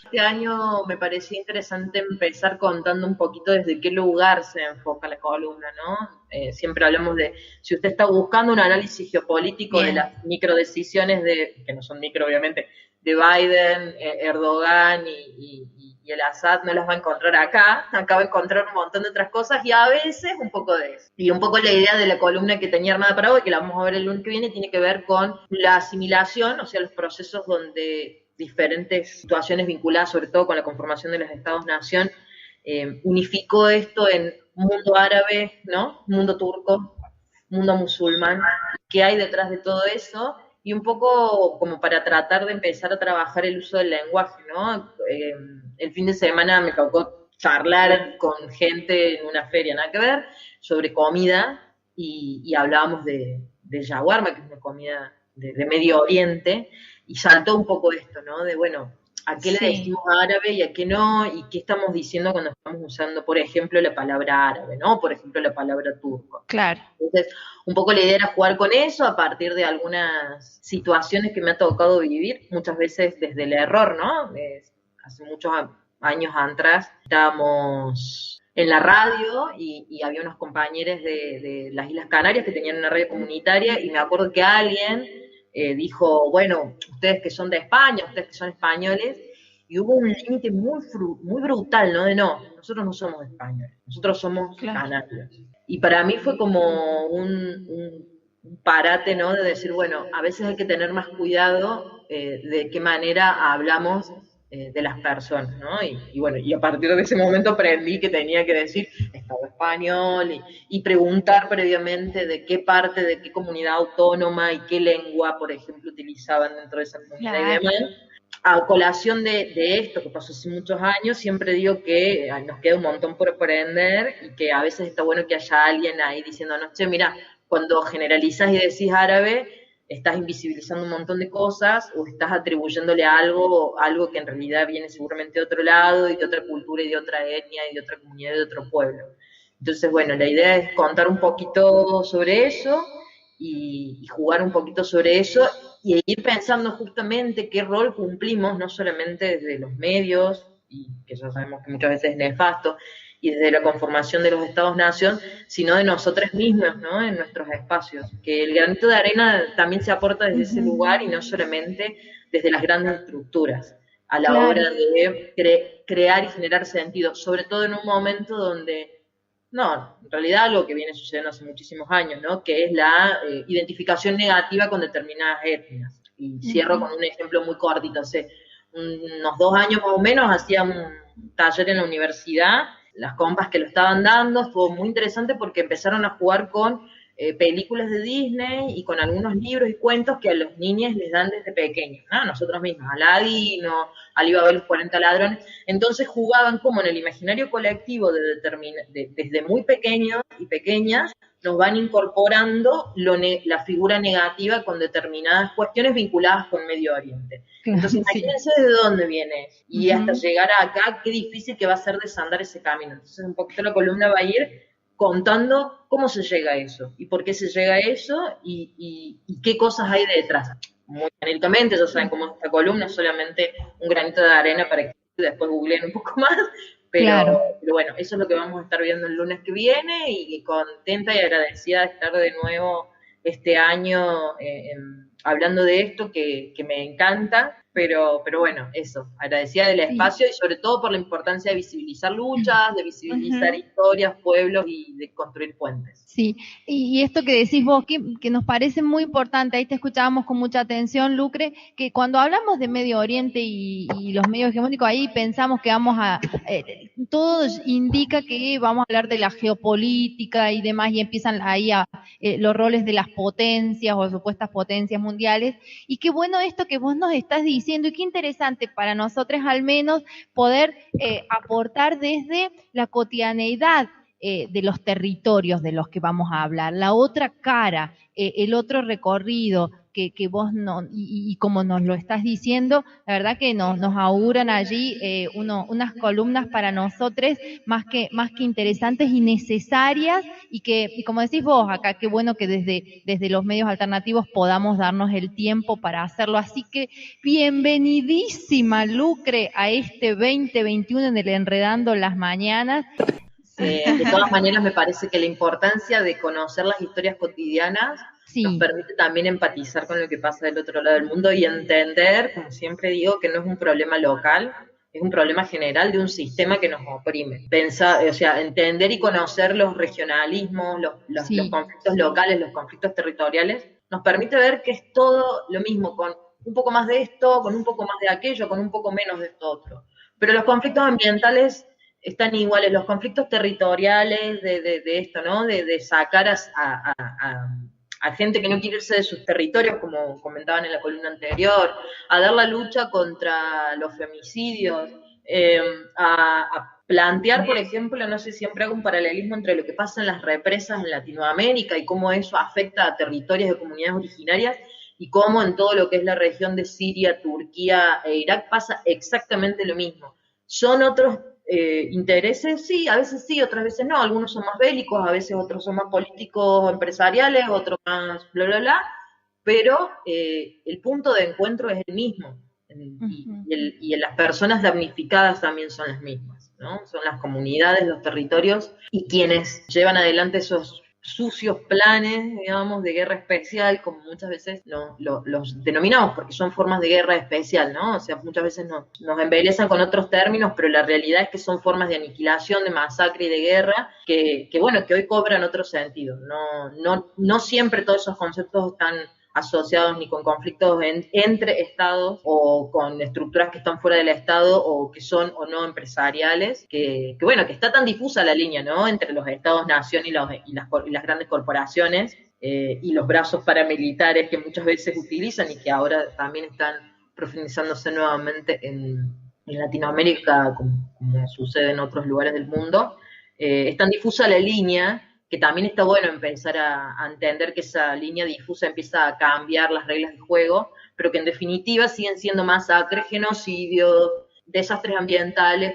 Este año me parecía interesante empezar contando un poquito desde qué lugar se enfoca la columna, ¿no? Siempre hablamos de, si usted está buscando un análisis geopolítico de Bien, las microdecisiones que no son micro obviamente, de Biden, Erdogan y el Assad, no las va a encontrar acá va a encontrar un montón de otras cosas y a veces un poco de eso. Y un poco la idea de la columna que tenía armada para hoy, que la vamos a ver el lunes que viene, tiene que ver con la asimilación, o sea, los procesos donde diferentes situaciones vinculadas sobre todo con la conformación de los estados-nación, unificó esto en mundo árabe, ¿no? Mundo turco, mundo musulmán, qué hay detrás de todo eso y un poco como para tratar de empezar a trabajar el uso del lenguaje, ¿no? El fin de semana me tocó charlar con gente en una feria, nada que ver, sobre comida y hablábamos de shawarma, que es una comida de Medio Oriente, y saltó un poco esto, ¿no? De, bueno, a qué le sí, decimos árabe y a qué no, y qué estamos diciendo cuando estamos usando, por ejemplo, la palabra árabe, ¿no? Por ejemplo, la palabra turco. claro. Entonces, un poco la idea era jugar con eso a partir de algunas situaciones que me ha tocado vivir, muchas veces desde el error, ¿no? Hace muchos años atrás estábamos en la radio y había unos compañeros de las Islas Canarias que tenían una radio comunitaria y me acuerdo que alguien dijo, bueno, ustedes que son de España, ustedes que son españoles, y hubo un límite muy brutal, ¿no? De no, nosotros no somos españoles, nosotros somos Claro. canarios. Y para mí fue como un parate, ¿no? De decir, bueno, a veces hay que tener más cuidado de qué manera hablamos de las personas, ¿no? Y bueno, y a partir de ese momento aprendí que tenía que decir Estado español y preguntar previamente de qué parte, de qué comunidad autónoma y qué lengua, por ejemplo, utilizaban dentro de esa comunidad y Claro. demás. A colación de esto que pasó hace muchos años, siempre digo que nos queda un montón por aprender y que a veces está bueno que haya alguien ahí diciéndonos, che, mira, cuando generalizas y decís árabe, estás invisibilizando un montón de cosas o estás atribuyéndole algo que en realidad viene seguramente de otro lado y de otra cultura y de otra etnia y de otra comunidad y de otro pueblo. Entonces, bueno, la idea es contar un poquito sobre eso y jugar un poquito sobre eso y ir pensando justamente qué rol cumplimos, no solamente desde los medios, y que ya sabemos que muchas veces es nefasto, y desde la conformación de los estados-nación, sino de nosotros mismos, ¿no? En nuestros espacios. Que el granito de arena también se aporta desde ese Ujú. lugar y no solamente desde las grandes estructuras, a la Claro. hora de crear y generar sentido, sobre todo en un momento donde no, en realidad algo que viene sucediendo hace muchísimos años, ¿no? Que es la identificación negativa con determinadas etnias. Y cierro Ujú. con un ejemplo muy cortito. Hace unos 2 años más o menos hacía un taller en la universidad, las compas que lo estaban dando, estuvo muy interesante porque empezaron a jugar con películas de Disney y con algunos libros y cuentos que a los niños les dan desde pequeños, ¿no? Nosotros mismos, Aladino, Alibaba y los 40 ladrones, entonces jugaban como en el imaginario colectivo desde muy pequeños y pequeñas nos van incorporando la figura negativa con determinadas cuestiones vinculadas con Medio Oriente. Claro, Entonces sí. imagínense de dónde viene y hasta Ujú. llegar a acá, qué difícil que va a ser desandar ese camino. Entonces un poquito la columna va a ir contando cómo se llega a eso y por qué se llega a eso y qué cosas hay detrás. Muy genéricamente, ya saben cómo es esta columna, solamente un granito de arena para que después googleen un poco más, Claro. pero bueno, eso es lo que vamos a estar viendo el lunes que viene y contenta y agradecida de estar de nuevo este año hablando de esto que me encanta, pero bueno, eso, agradecida del Sí. espacio y sobre todo por la importancia de visibilizar luchas, de visibilizar Ujú. historias, pueblos y de construir puentes. Sí, y esto que decís vos, que nos parece muy importante, ahí te escuchábamos con mucha atención, Lucre, que cuando hablamos de Medio Oriente y los medios hegemónicos, ahí pensamos que todo indica que vamos a hablar de la geopolítica y demás, y empiezan ahí los roles de las potencias o supuestas potencias mundiales, y qué bueno esto que vos nos estás diciendo, y qué interesante para nosotros al menos poder aportar desde la cotidianeidad de los territorios de los que vamos a hablar, la otra cara, el otro recorrido que vos no, y como nos lo estás diciendo, la verdad que nos auguran allí unas columnas para nosotros más que interesantes y necesarias, y como decís vos acá, qué bueno que desde los medios alternativos podamos darnos el tiempo para hacerlo. Así que bienvenidísima, Lucre, a este 2021 en el Enredando las Mañanas. De todas maneras, me parece que la importancia de conocer las historias cotidianas nos Sí, permite también empatizar con lo que pasa del otro lado del mundo y entender, como siempre digo, que no es un problema local, es un problema general de un sistema que nos oprime. Pensar, o sea, entender y conocer los regionalismos, los sí. conflictos locales, los conflictos territoriales, nos permite ver que es todo lo mismo, con un poco más de esto, con un poco más de aquello, con un poco menos de esto otro. Pero los conflictos ambientales están iguales, los conflictos territoriales de esto, ¿no? De sacar a gente que no quiere irse de sus territorios, como comentaban en la columna anterior, a dar la lucha contra los femicidios, eh, a plantear, por ejemplo, no sé, siempre hago un paralelismo entre lo que pasa en las represas en Latinoamérica y cómo eso afecta a territorios de comunidades originarias y cómo en todo lo que es la región de Siria, Turquía e Irak pasa exactamente lo mismo. Son otros intereses, sí, otras veces no, algunos son más bélicos, a veces otros son más políticos, empresariales, otros más bla, bla, bla, pero el punto de encuentro es el mismo Ujú. y las personas damnificadas también son las mismas, ¿no? Son las comunidades, los territorios y quienes llevan adelante esos sucios planes, digamos, de guerra especial, como muchas veces los denominamos, porque son formas de guerra especial, ¿no? O sea, muchas veces nos embelezan con otros términos, pero la realidad es que son formas de aniquilación, de masacre y de guerra, bueno, que hoy cobran otro sentido. No siempre todos esos conceptos están asociados ni con conflictos entre estados o con estructuras que están fuera del estado o que son o no empresariales, bueno, que está tan difusa la línea, ¿no? Entre los estados-nación y las grandes corporaciones y los brazos paramilitares que muchas veces utilizan y que ahora también están profundizándose nuevamente en Latinoamérica, como sucede en otros lugares del mundo. Es tan difusa la línea que también está bueno empezar a entender que esa línea difusa empieza a cambiar las reglas de juego, pero que en definitiva siguen siendo masacres, genocidios, desastres ambientales,